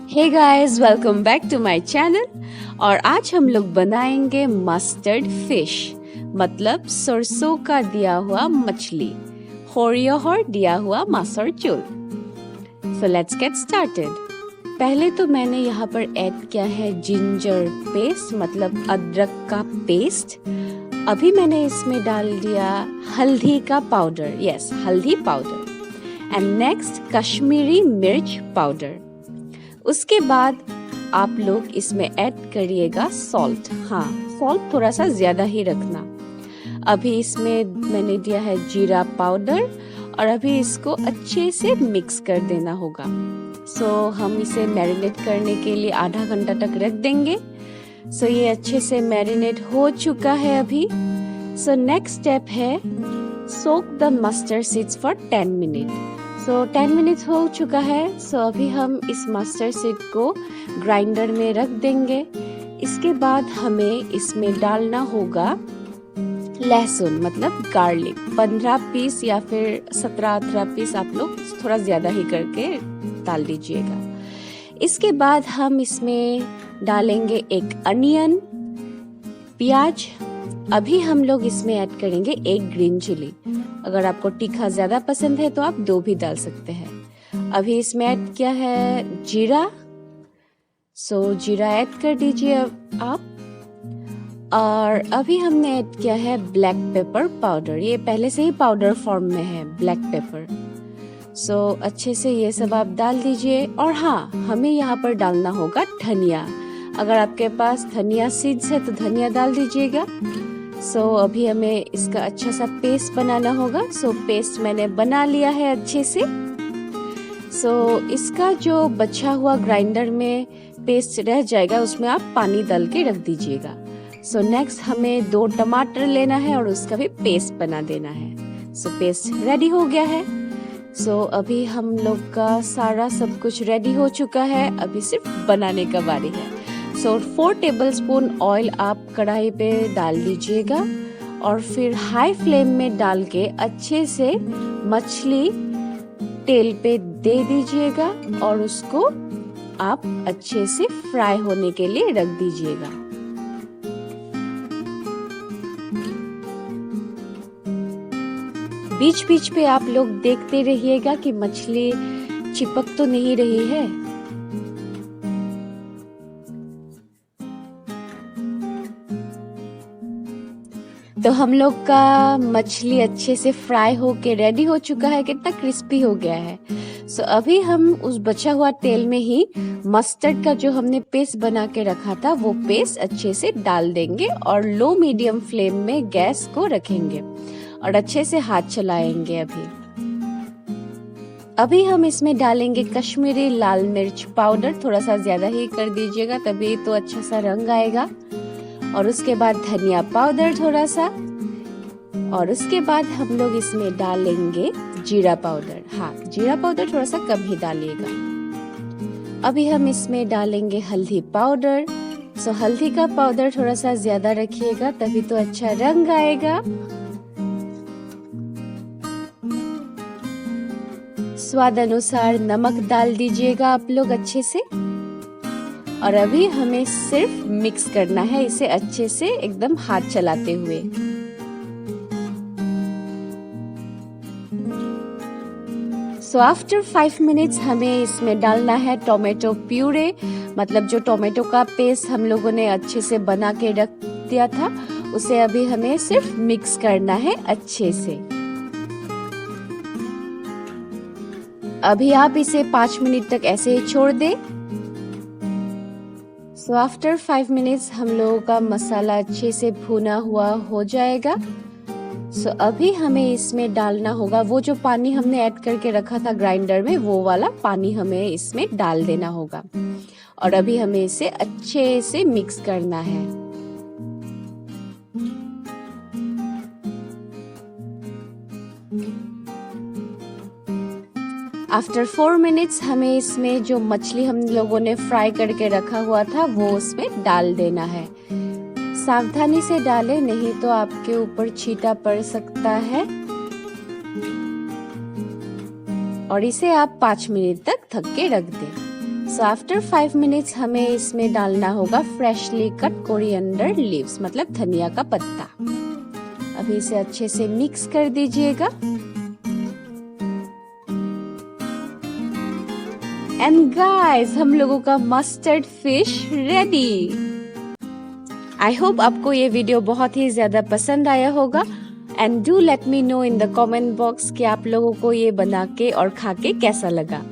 Hey guys, welcome back to my channel. और आज हम लोग बनाएंगे मस्टर्ड फिश, मतलब सरसों का दिया हुआ मछली, होरियोहर दिया हुआ मासर चूल। So let's get started. पहले तो मैंने यहाँ पर ऐड किया है जिंजर पेस्ट, मतलब अदरक का पेस्ट। अभी मैंने इसमें डाल दिया हल्दी का पाउडर, यस हल्दी पाउडर, एंड नेक्स्ट कश्मीरी मिर्च पाउडर। उसके बाद आप लोग इसमें ऐड करिएगा सॉल्ट। हाँ, सॉल्ट थोड़ा सा ज्यादा ही रखना। अभी इसमें मैंने दिया है जीरा पाउडर और अभी इसको अच्छे से मिक्स कर देना होगा। सो हम इसे मैरिनेट करने के लिए आधा घंटा तक रख देंगे। सो ये अच्छे से मैरिनेट हो चुका है अभी। सो नेक्स्ट स्टेप है soak the mustard seeds for 10 minute. So 10 minutes हो चुका है। सो अभी हम इस मस्टर्ड सीड को ग्राइंडर में रख देंगे। इसके बाद हमें इसमें डालना होगा लहसुन, मतलब गार्लिक, 15 पीस या फिर 17-18 पीस, आप लोग थोड़ा ज्यादा ही करके डाल दीजिएगा। इसके बाद हम इसमें डालेंगे एक अनियन, प्याज। अभी हम लोग इसमें ऐड करेंगे एक ग्रीन चिली। अगर आपको तीखा ज्यादा पसंद है तो आप 2 भी डाल सकते हैं। अभी इसमें ऐड किया है जीरा। सो जीरा ऐड कर दीजिए आप। और अभी हमने ऐड किया है ब्लैक पेपर पाउडर। ये पहले से ही पाउडर फॉर्म में है ब्लैक पेपर। सो अच्छे से ये सब आप डाल दीजिए। और हाँ, हमें यहाँ पर डालना होगा धनिया। अगर आपके पास धनिया सीड्स है तो धनिया डाल दीजिएगा। सो अभी हमें इसका अच्छा सा पेस्ट बनाना होगा। सो पेस्ट मैंने बना लिया है अच्छे से। सो इसका जो बचा हुआ ग्राइंडर में पेस्ट रह जाएगा उसमें आप पानी डाल के रख दीजिएगा। सो नेक्स्ट हमें 2 टमाटर लेना है और उसका भी पेस्ट बना देना है। सो पेस्ट रेडी हो गया है। सो अभी हम लोग का सारा सब कुछ रेडी हो चुका है, अभी सिर्फ बनाने का बारी है। सो 4 टेबलस्पून ऑयल आप कढ़ाई पे डाल दीजिएगा और फिर हाई फ्लेम में डाल के अच्छे से मछली तेल पे दे दीजिएगा और उसको आप अच्छे से फ्राई होने के लिए रख दीजिएगा। बीच बीच पे आप लोग देखते रहिएगा कि मछली चिपक तो नहीं रही है। तो हम लोग का मछली अच्छे से फ्राई होके रेडी हो चुका है, कितना क्रिस्पी हो गया है। सो अभी हम उस बचा हुआ तेल में ही मस्टर्ड का जो हमने पेस्ट बना के रखा था वो पेस्ट अच्छे से डाल देंगे और लो मीडियम फ्लेम में गैस को रखेंगे और अच्छे से हाथ चलाएंगे। अभी हम इसमें डालेंगे कश्मीरी लाल मिर्च पाउडर। थोड़ा सा ज्यादा ही कर दीजिएगा तभी तो अच्छा सा रंग आएगा। और उसके बाद धनिया पाउडर थोड़ा सा, और उसके बाद हम लोग इसमें डालेंगे जीरा पाउडर। हाँ, जीरा पाउडर थोड़ा सा कम ही डालिएगा। अभी हम इसमें डालेंगे हल्दी पाउडर। सो हल्दी का पाउडर थोड़ा सा ज्यादा रखिएगा तभी तो अच्छा रंग आएगा। स्वाद अनुसार नमक डाल दीजिएगा आप लोग अच्छे से। और अभी हमें सिर्फ मिक्स करना है इसे अच्छे से, एकदम हाथ चलाते हुए। सो आफ्टर 5 मिनट्स हमें इसमें डालना है टोमेटो प्यूरे, मतलब जो टोमेटो का पेस्ट हम लोगों ने अच्छे से बना के रख दिया था उसे अभी हमें सिर्फ मिक्स करना है अच्छे से। अभी आप इसे 5 मिनट तक ऐसे ही छोड़ दें। सो आफ्टर 5 मिनट्स हम लोगों का मसाला अच्छे से भुना हुआ हो जाएगा। सो अभी हमें इसमें डालना होगा वो जो पानी हमने ऐड करके रखा था ग्राइंडर में, वो वाला पानी हमें इसमें डाल देना होगा। और अभी हमें इसे अच्छे से मिक्स करना है। आफ्टर 4 मिनट्स हमें इसमें जो मछली हम लोगों ने फ्राई करके रखा हुआ था वो उसमें डाल देना है। सावधानी से डालें, नहीं तो आपके ऊपर छींटा पड़ सकता है। और इसे आप 5 मिनट तक ढक के रख दें। सो आफ्टर 5 मिनट्स हमें इसमें डालना होगा फ्रेशली कट कोरिएंडर लीव्स, मतलब धनिया का पत्ता। अभी इसे अच्छे से मिक्स कर दीजिएगा। एंड गाइस, हम लोगों का mustard fish ready. I hope आपको ये वीडियो बहुत ही ज्यादा पसंद आया होगा। And do let me know in the comment box कि आप लोगों को ये बना के और खा के कैसा लगा।